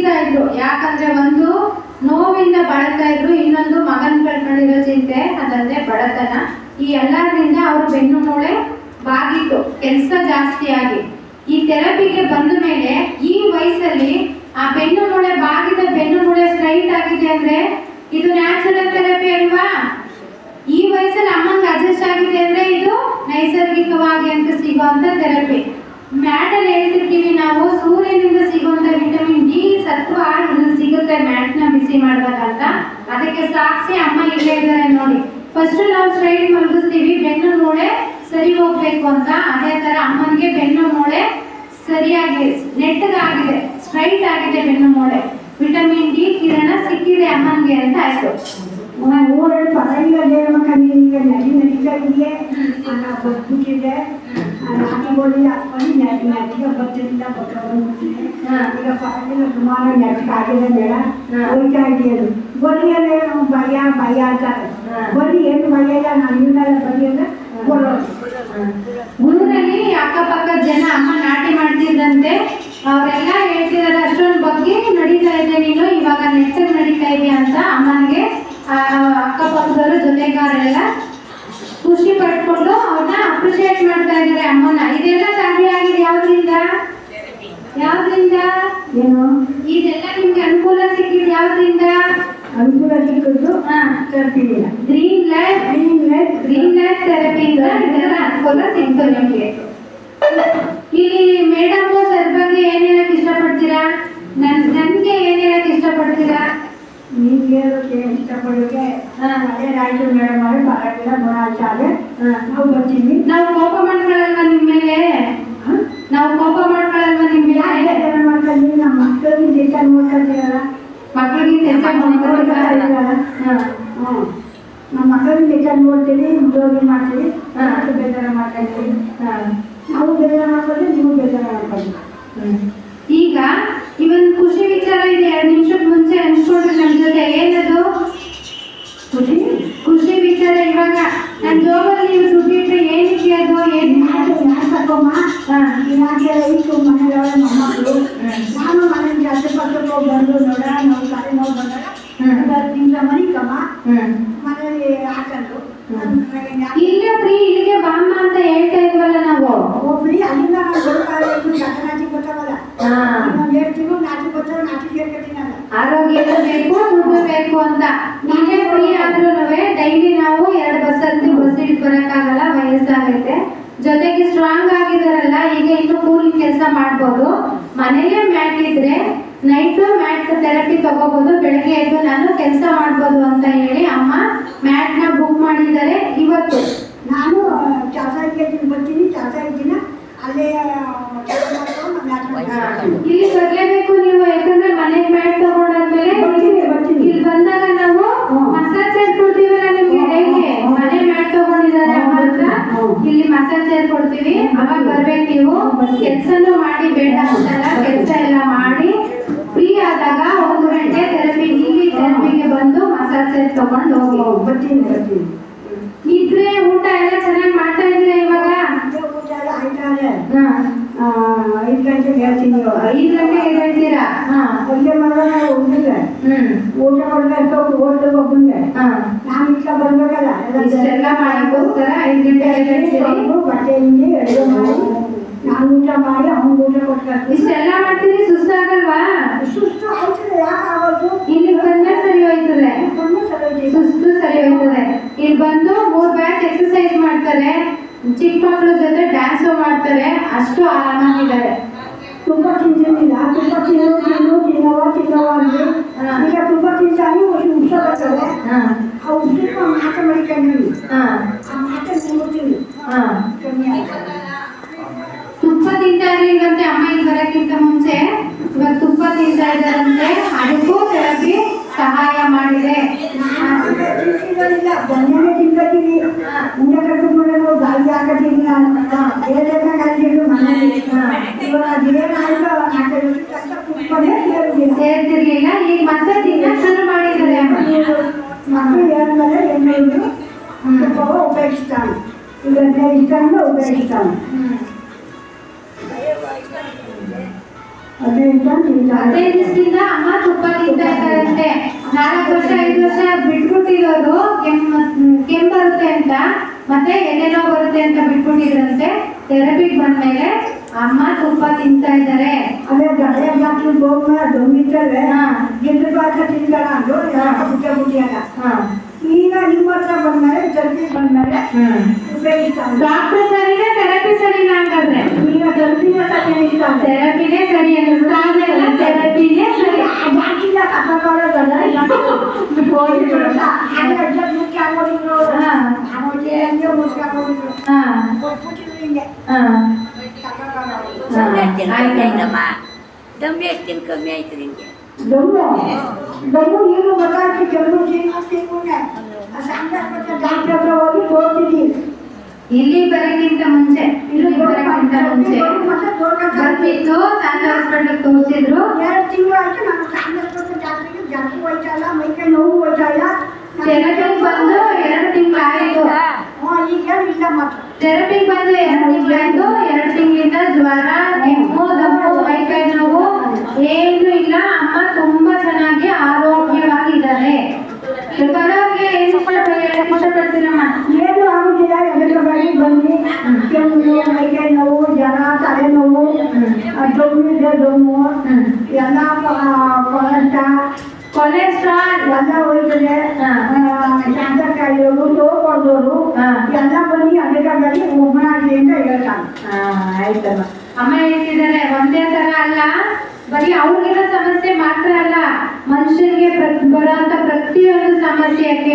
ಕುಡಿತಾ ಇದ್ರು. ಯಾಕಂದ್ರೆ ಒಂದು ನೋವಿಂದ ಬಳಲ್ತಾ ಇದ್ರು, ಇನ್ನೊಂದು ಮಗನ್ ಕಳ್ಕೊಂಡಿರೋ ಚಿಂತೆ, ಅದಲ್ಲದೆ ಬಡತನ. ಈ ಎಲ್ಲರಿಂದ ಅವರು ಬೆನ್ನು ಮೂಳೆ ಬಾಗಿತ್ತು, ಕೆಲಸ ಜಾಸ್ತಿ ಆಗಿ. ಈ ಥೆರಪಿಗೆ ಬಂದ ಮೇಲೆ ಈ ವಯಸ್ಸಲ್ಲಿ ಆ ಬೆನ್ನು ಮೂಳೆ ಬಾಗಿದ ಬೆನ್ನು ಮೂಳೆ ಸ್ಟ್ರೈಟ್ ಆಗಿದೆ ಅಂದ್ರೆ ಇದು ನ್ಯಾಚುರಲ್ ಥೆರಪಿ ಅಲ್ವಾ? ಈ ವಯಸ್ಸಲ್ಲಿ ಅಮ್ಮಂಗೆ ಅಡ್ಜಸ್ಟ್ ಆಗಿದೆ ಅಂದ್ರೆ ಇದು ನೈಸರ್ಗಿಕವಾಗಿ ಅಂತ ಸಿಗುವಂತ ಥೆರಪಿ. ಮ್ಯಾಟಲ್ಲಿ ಹೇಳ್ತಿರ್ತೀವಿ ನಾವು, ಸೂರ್ಯನಿಂದ ಸಿಗುವಂತ ವಿಟಮಿನ್ ಡಿ ಸತ್ವ ಸಿಗುತ್ತೆ ಮ್ಯಾಟ್ನ ಬಿಸಿ ಮಾಡ್ಬೇಕಂತ. ಅದಕ್ಕೆ ಸಾಕ್ಷಿ ಅಮ್ಮ ಇಲ್ಲೇ ಇದ್ದಾರೆ ನೋಡಿ. ಫಸ್ಟ್ ನಾವು ಸ್ಟ್ರೈಟ್ ಮಲಗಿಸ್ತೀವಿ, ಬೆನ್ನು ಮೂಳೆ ಸರಿ ಹೋಗ್ಬೇಕು ಅಂತ. ಅದೇ ತರ ಅಮ್ಮನಿಗೆ ಬೆನ್ನು ಮೂಳೆ ಸರಿಯಾಗಿ ನೆಟ್ಟಗಾಗಿದೆ, ಸ್ಟ್ರೈಟ್ ಆಗಿದೆ ಬೆನ್ನು ಮೂಳೆ. ವಿಟಮಿನ್ ಡಿ ಕಿರಣ ಸಿಕ್ಕಿದೆ ಅಮ್ಮನಿಗೆ ಅಂತ ಆಯ್ತು. ಊರಲ್ಲಿ ಪರವಾಗಿಲ್ಲ ಈಗ ನದಿ ನಡೀತಾ ಇದೆಯೇ ಬಂದ್ಬಿಟ್ಟಿದೆ. ನಾಟಿಗೋಳಿ ಹಾಕೊಂಡು ನೆಟ್ಟಿಗೆ ಬತ್ತಿಂದ ಬಂದ್ಬಿಟ್ಟಿದೆ. ಈಗ ಪರವಾಗಿಲ್ಲ, ಸುಮಾರು ನೆಟ್ಟಿಗೆ ಆಗಿದೆ ಮೇಡ, ಹೋಯ್ತಾ ಇದೆಯದು. ಬರಿಯಲ್ಲೇ ಭಯ ಭಯ ಅಂತಾರೆ. ಬರೀ ಏನು ಭಯ ಇಲ್ಲ, ನಾನು ಇನ್ನೆಲ್ಲ ಬರಿಯಲ್ಲ ಬರೋದು. ಊರಲ್ಲಿ ಅಕ್ಕಪಕ್ಕ ಜನ ಅಮ್ಮ ನಾಟಿ ಮಾಡ್ತಿದ್ದಂತೆ ಅವರೆಲ್ಲ ಹೇಳ್ತಿದ್ದಾರೆ, ಅಷ್ಟೊಂದು ಬಗ್ಗೆ ನಡೀತಾ ಇದೆ ನೀನು, ಇವಾಗ ನೆಟ್ಟಗೆ ನಡೀತಾ ಇದೆಯಾ ಅಂತ. ಅಮ್ಮನಿಗೆ ಅಕ್ಕಪಕ್ಕದವರು ಜೊತೆಗಾರರೆಲ್ಲ ಖುಷಿ ಪಡ್ಕೊಂಡು ಅವ್ರನ್ನ ಅಪ್ರಿಶಿಯೇಟ್ ಮಾಡ್ತಾ ಇದ್ದಾರೆ ಅಮ್ಮನ. ಇದೆಲ್ಲ ಸಾಧ್ಯ ಆಗಿದೆ ಯಾವ್ದ್ರಿಂದ? ಏನು ಇದೆಲ್ಲ ನಿಮ್ಗೆ ಅನುಕೂಲ ಸಿಕ್ಕಿದ್ದು ಯಾವ್ದ್ರಿಂದ? ಅನುಕೂಲ ಸಿಕ್ಕಿದ್ದು ಥೆರಪಿಯಿಂದ, ಗ್ರೀನ್ ಲೈಫ್ ಥೆರಪಿಯಿಂದ ಇದೆಲ್ಲ ಅನುಕೂಲ ಸಿಕ್ತು ನಿಮಗೆ. ಇಲ್ಲಿ ಮೇಡಮ್ ಸರ್ ಬಗ್ಗೆ ಏನ್ ಹೇಳಕ್ ಇಷ್ಟಪಡ್ತೀರಾ? ನನ್ಗೆ ಏನ್ ಹೇಳಕ್ ಇಷ್ಟಪಡ್ತೀರಾ? ನಿಮ್ಗೆ ಇಷ್ಟಪಡೋಕೆ ಒಳ್ಳೆಯದಾಯ್ತು ಮೇಡಮ್ ಅವ್ರೆ, ಪರವಾಗಿಲ್ಲ, ಗುಣ ಆಚಾರೆ ನಾವು ಬರ್ತೀವಿ. ನಾವು ಕೋಪ ಮಾಡ್ಕೊಳ್ಳಲ್ವಾ ನಿಮ್ಮ ಮೇಲೆ? ನಾವು ಕೋಪ ಮಾಡ್ಕೊಳ್ಳಲ್ವಾ ನಿಮ್ಮ ಮೇಲೆ? ಮಾಡ್ಕೊಂಡು ನಮ್ಮ ಮಕ್ಕಳಿಗೆ ಜೊತೆ ನೋಡ್ಕೊಳ್ತೀರಲ್ಲ, ಮಕ್ಕಳಿಗೆ ನಮ್ಮ ಮಕ್ಕಳಿಗೆ ಜೊತೆ ನೋಡ್ತೀವಿ, ಉದ್ಯೋಗ ಮಾಡ್ತೀವಿ, ಬೇಜಾರ ಮಾಡ್ಕೊಳ್ತೀವಿ. ನಾವು ಬೇಜಾರ ಮಾಡ್ಕೊಂಡ್ರೆ ನೀವು ಬೇಜಾರ ಮಾಡ್ಕೊಳ್ಳಿ. ಈಗ ಇವನ್ ಖುಷಿ ವಿಚಾರ ಇದೆ, 2 ನಿಮಿಷಕ್ಕೆ ಮುಂಚೆ ಅನ್ಸ್ಕೊಂಡ್ರೆ ನಮ್ಮ ಜೊತೆ. ಏನದು ಖುಷಿ ವಿಚಾರ? ಇವಾಗ ನನ್ನ ಜೋಬಲ್ಲಿ ನೀವು ದುಡ್ಡಿಟ್ರೆ ಏನಕ್ಕೆ ಅದು? ಯಾಕಮ್ಮ ಇಲಾಖೆ ರೈತು ಮನೆಗಳ ಮೊಮ್ಮಕ್ಕಳು, ನಾನು ಮನೆಗೆ ಜಾಸ್ತಿ ಪಕ್ಕಕ್ಕೆ ಬಂದು ನೋಡ, ನಾವು ಕಾಲಿ ನೋವು ಬಂದಾಗ 10 ನಿಮಿಷ ಮನಿಕಮ್ಮ ಮನೇಲಿ ಹಾಕೊಂಡು ಇಲ್ಲೇ ಫ್ರೀ, ಇಲ್ಲಿಗೆ ಬಾಮ್ಮ ಅಂತ ಹೇಳ್ತಾ ಇದ್ವಲ್ಲ ನಾವು. ಫ್ರೀ ಅಲ್ಲಿಂದ ನಾವು ಬರೋಕಾಗಬೇಕು, ನಾಟಿ ಗೊತ್ತಾಗಲ್ಲ. ಇನ್ನೊಂದು 2 ತಿಂಗಳು ನಾಟಿ ಗೊತ್ತಾಗ ನಾಟಿ ಸೇರ್ಕೊತೀನಲ್ಲ. ಆರೋಗ್ಯ ಬೇಕು, ದುಡ್ಡು ಬೇಕು ಅಂತ. ನೀವೇ ಫ್ರೀ ಆದ್ರೂ ಡೈಲಿ ನಾವು 2 ಬಸ್ ಹತ್ತಿ ಬಸ್ ಹಿಡಿದು ಬರೋಕ್ಕಾಗಲ್ಲ, ವಯಸ್ಸಾಗೈತೆ. ಜೊತೆಗೆ ಸ್ಟ್ರಾಂಗ್ ಆಗಿದಾರಲ್ಲ, ಈಗ ಇನ್ನು ಕೂಲಿ ಕೆಲಸ ಮಾಡ್ಬೋದು. ಮನೇಲೆ ಮ್ಯಾಟ್ ಇದ್ರೆ ನೈಟ್ ಮ್ಯಾಟ್ ಥೆರಪಿ ತಗೋಬಹುದು, ಬೆಳಗ್ಗೆ ಎದ್ದು ನಾನು ಕೆಲಸ ಮಾಡ್ಬೋದು ಅಂತ ಹೇಳಿ ಅಮ್ಮ ಮ್ಯಾಟ್ನ ಬುಕ್ ಮಾಡಿದ್ದಾರೆ ಇವತ್ತು. ನಾನು ಚಾಸಾಯಿಗೆ ಬರ್ತೀನಿ, ಚಾಸಾಯಿನ ಅಲ್ಲೇ ಇಲ್ಲಿ ಬರ್ಲೇಬೇಕು ನೀವು, ಯಾಕಂದ್ರೆ ಮನೆಗೆ ಮ್ಯಾಟ್ ತಗೊಂಡಾದ್ಮೇಲೆ ಇಲ್ಲಿ ಬಂದಾಗ ನಾವು ಮಸಾಜ್ ಚೇರ್ ಕೊಡ್ತೀವಲ್ಲ ನಿಮ್ಗೆ ಡೈಲಿ. ಮನೆ ಮ್ಯಾಟ್ ತಗೊಂಡಿದ್ದಾರೆ ಮಾತ್ರ, ಇಲ್ಲಿ ಮಸಾಜ್ ಚೇರ್ ಕೊಡ್ತೀವಿ. ಅವಾಗ ಬರ್ಬೇಕು ನೀವು. ಕೆಲ್ಸನೂ ಮಾಡಿ ಬೇಡ ಅಂತಲ್ಲ, ಕೆಲಸ ಎಲ್ಲ ಮಾಡಿ ಫ್ರೀ ಆದಾಗ 1 ಗಂಟೆ ಥೆರಪಿ, ಇಲ್ಲಿ ಥೆರಪಿಗೆ ಬಂದು ಮಸಾಜ್ ಚೇರ್ ತಗೊಂಡು ಹೋಗಿ. ಬರ್ತೀನಿ. ನಿದ್ರೆ ಊಟ ಎಲ್ಲ ಚೆನ್ನಾಗಿ ಮಾಡ್ತಾ ಇದ್ದೀರಾ ಇವಾಗ? ಊಟ ಎಲ್ಲ ಆಯ್ತಾಳೆ. 5 ಗಂಟೆಗೆ ಹೇಳ್ತೀನಿ. 5 ಗಂಟೆಗೆ ಹೇಳ್ತೀರಾ? ಅಡುಗೆ ಮಾಡುವಾಗ ಹುಡುಗಿಗೆ ಊಟ ಕೊಡ್ಬೇಕು, ಓದ್ಲು ಒಬ್ಬನಿಗೆ. ನಾನು ಇಷ್ಟ ಬರ್ಬೇಕಲ್ಲ, ಇಷ್ಟೆಲ್ಲ ಮಾಡೋಕ್ಕೋಸ್ಕರ 5 ಗಂಟೆಗೆ ಹೇಳ್ತೀರಿ. ಬಟ್ಟೆ ಹಿಂಡಿ ಅಡುಗೆ ಮಾಡಿ ನಾನು ಊಟ ಮಾಡಿ ಅವ್ನಿಗೆ ಊಟ ಕೊಡ್ಬೇಕು. ಇಷ್ಟೆಲ್ಲ ಮಾಡ್ತೀರಿ, ಸುಸ್ತಾಗಲ್ವಾ? ಸುಸ್ತು ಆಯ್ತದೆ, ಯಾಕೆ ಆಗೋದು? ಇಲ್ಲಿ ಬಂದ್ರೆ ಸರಿ ಹೋಯ್ತದೆ, ಸುಸ್ತು ಸರಿ ಹೋಯ್ತದೆ. ಇಲ್ಲಿ ಬಂದು 3 ಬ್ಯಾಚ್ ಎಕ್ಸರ್ಸೈಸ್ ಮಾಡ್ತಾರೆ, ಚಿಕ್ಕ ಮಕ್ಕಳ ಜೊತೆ ಡ್ಯಾನ್ಸು ಮಾಡ್ತಾರೆ, ಅಷ್ಟು ಆರಾಮಾಗಿದ್ದಾರೆ. ತುಂಬ ತಿಂತಿರ್ಲಿಲ್ಲ, ತುಂಬ ತಿನ್ನವ ಅಂದ್ರೆ ಈಗ ತುಂಬ ತಿಂತಾನೆ ಹುಷ ಬರ್ತದೆ. ಆ ಹುಷ ಮಾಟ ಮಾಡಿಕೊಂಡ್ರಿ, ಆ ಮಾಟ ನೋಡ್ತೀನಿ ಕಮ್ಮಿ ಆಯ್ತು. ತುಪ್ಪ ತಿಂತಾ ಇರ್ಲಿಲ್ಲಂತೆ ಅಮ್ಮ ಇಲ್ಲಿ ಬರೋಕ್ಕಿಂತ ಮುಂಚೆ. ಇವಾಗ ತುಪ್ಪ ತಿಂತಾ ಇದ್ದಾರಂತೆ, ಅದಕ್ಕೂ ಥೆರಪಿ ಸಹಾಯ ಮಾಡಿದೆ. ಬನ್ನೇನೆ ತಿನ್ಕೋತೀವಿ, ಮುಂದೆ ಕಟ್ಕೊಂಡು ಗಾಳಿ ಹಾಕತ್ತೀವಿ. ಏನೇನ ಗಾಳಿಗಳು ಮನೇಲಿ ಇವಾಗ ಅದೇನಾಯ್ತು ತುಪ್ಪನೇ ಸೇರ್ತಿರ್ಲಿಲ್ಲ, ಈಗ ಮತ್ತೆ ತಿನ್ನ ಶುರು ಮಾಡಿದ್ದಾರೆ. ಮಕ್ಕಳು ಹೇಳಿದ್ಮೇಲೆ ಎಣ್ಣೆಗಳು ತುಪ್ಪವ ಉಪಯೋಗಿಸ್ತಾನೆ, ಈಗ ಇಷ್ಟ ಅಂದ್ರೆ ಉಪಯೋಗಿಸ್ತಾನೆ. 15 ದಿವಸದಿಂದ ಅಮ್ಮ ತುಪ್ಪ ತಿಂತಾ ಇದ್ದಾರಂತೆ. 4 ವರ್ಷ 5 ವರ್ಷ ಬಿಟ್ಬಿಟ್ಟಿರೋರು ಕೆಮ್ಮು ಬರುತ್ತೆ ಅಂತ ಮತ್ತೆ ಎದೆನೋ ಬರುತ್ತೆ ಅಂತ ಬಿಟ್ಬಿಟ್ಟಿದ್ರಂತೆ. ಥೆರಪಿಗೆ ಬಂದ್ಮೇಲೆ ಅಮ್ಮ ತುಪ್ಪ ತಿಂತಾ ಇದ್ದಾರೆ. ಅದೇ ಗಡೆ ಹಾಕಿ ಗೋಮ ದೊಂಬಿಟ್ಟರೆ ಗೆದ್ದು ಬಾಕ ತಿಂತಾರ ಅದು ಬುಟ್ಟ ಬುಟ್ಟಿಯಾಗ. ಈಗ ನಿಮ್ಮ ಹತ್ರ ಬಂದ್ಮೇಲೆ ಜಲ್ದಿ ಬಂದ್ಮೇಲೆ ಉಪಯೋಗಿಸ್ತಾರೆ. ಡಾಕ್ಟರ್ ಸರಿನಾ ಥೆರಪಿ ಸರಿನಾ ಹಂಗಾದ್ರೆ? ಈಗ ಜಲ್ದಿನ ತಗೊಂಡಿರ್ತಾರೆ. ಥೆರಪಿನೇ ಸರಿ ಅನ್ನಿಸ್ತಾಗೆಲ್ಲ ಥೆರಪಿನೇ ಸರಿ. ಬಾಕಿಲ್ಲ ಕಥೆಗಳಲ್ಲ ಮುಖ್ಯ ಆಗೋದಿದ್ರು ಆಗೋದೇ ಮುಖ್ಯ ಆಗೋದಿದ್ರು ಕೊಟ್ಬಿಟ್ಟಿದ್ರು ಹಿಂಗೆ ದಮ್ಮಿ ಎಷ್ಟು ಕಮ್ಮಿ ಆಯ್ತು ನಿಮಗೆ? ದಮ್ಮು ನೀರು ಗೊತ್ತಾಗ್ತಿ ಕೆಲವು ತಿನ್ಕೊಂಡೆ ಡಾಕ್ಟರ್ ಹತ್ರ ಹೋಗಿ ತೋರ್ತಿದ್ದೀವಿ. ಇಲ್ಲಿ ಬರೋಕ್ಕಿಂತ ಮುಂಚೆ ಬರ್ತಿತ್ತು ಸಾಂತ ಹಾಸ್ಪಿಟಲ್ ತೋರಿಸಿದ್ರು. 2 ತಿಂಗಳು ಆಯ್ತು ನಾನು ಸಾಂದ್ರಸ್ಪತ್ರೆ ಜಾಸ್ತಿ ಹೋಯ್ತಾ ಇಲ್ಲ, ಮೈಕೈ ನೋವು ಹೋಯ್ತಾ ಇಲ್ಲ. ಥೆರಪಿಗೆ ಬಂದು 2 ತಿಂಗಳು ಆಯಿತು. ಈಗ ಇಲ್ಲ ಮಾತ್ರ ಥೆರಪಿಗೆ ಬಂದು 2 ತಿಂಗಳಾಯ್ತು. 2 ತಿಂಗಳಿಂದ ಜ್ವರ, ಕೆಮ್ಮು, ದಮ್ಮು, ಮೈಕೈ ನೋವು ಏನು ಇಲ್ಲ. ಅಮ್ಮ ತುಂಬಾ ಚೆನ್ನಾಗಿ ಆರೋಗ್ಯವಾಗಿದ್ದಾರೆ. ಬರೋರಿಗೆ ಏನು ಇಷ್ಟಪಡ್ತೀರಮ್ಮ? ಏನು ಆಗುದಿಲ್ಲ. ಎದುರು ಬಳಿ ಬಂದು ಕೆಮ್ಮು, ಮೈಕೈ ನೋವು, ಜ್ವರ, ತಲೆನೋವು, ದಮ್ಮು ಎಲ್ಲ ಕೊಲೆಸ್ಟ್ರಾಲ್ ಎಲ್ಲ ಹೋಯ್ತದೆ. ಶಾಂತಕಾಯಿಗಳು ತೋರ್ಕೊಂಡವರು ಎಲ್ಲ ಬನ್ನಿ ಅದಕ್ಕಾಗಿ ಒಬ್ಬನಾಗಿ ಅಂತ ಹೇಳ್ತಾರೆ. ಆಯ್ತಮ್ಮ. ಅಮ್ಮ ಹೇಳ್ತಿದ್ದಾರೆ ಒಂದೇ ತರ ಅಲ್ಲ, ಬರೀ ಅವ್ರಿಗಿರೋ ಸಮಸ್ಯೆ ಮಾತ್ರ ಅಲ್ಲ, ಮನುಷ್ಯರಿಗೆ ಬರೋಂತ ಪ್ರತಿಯೊಂದು ಸಮಸ್ಯೆಗೆ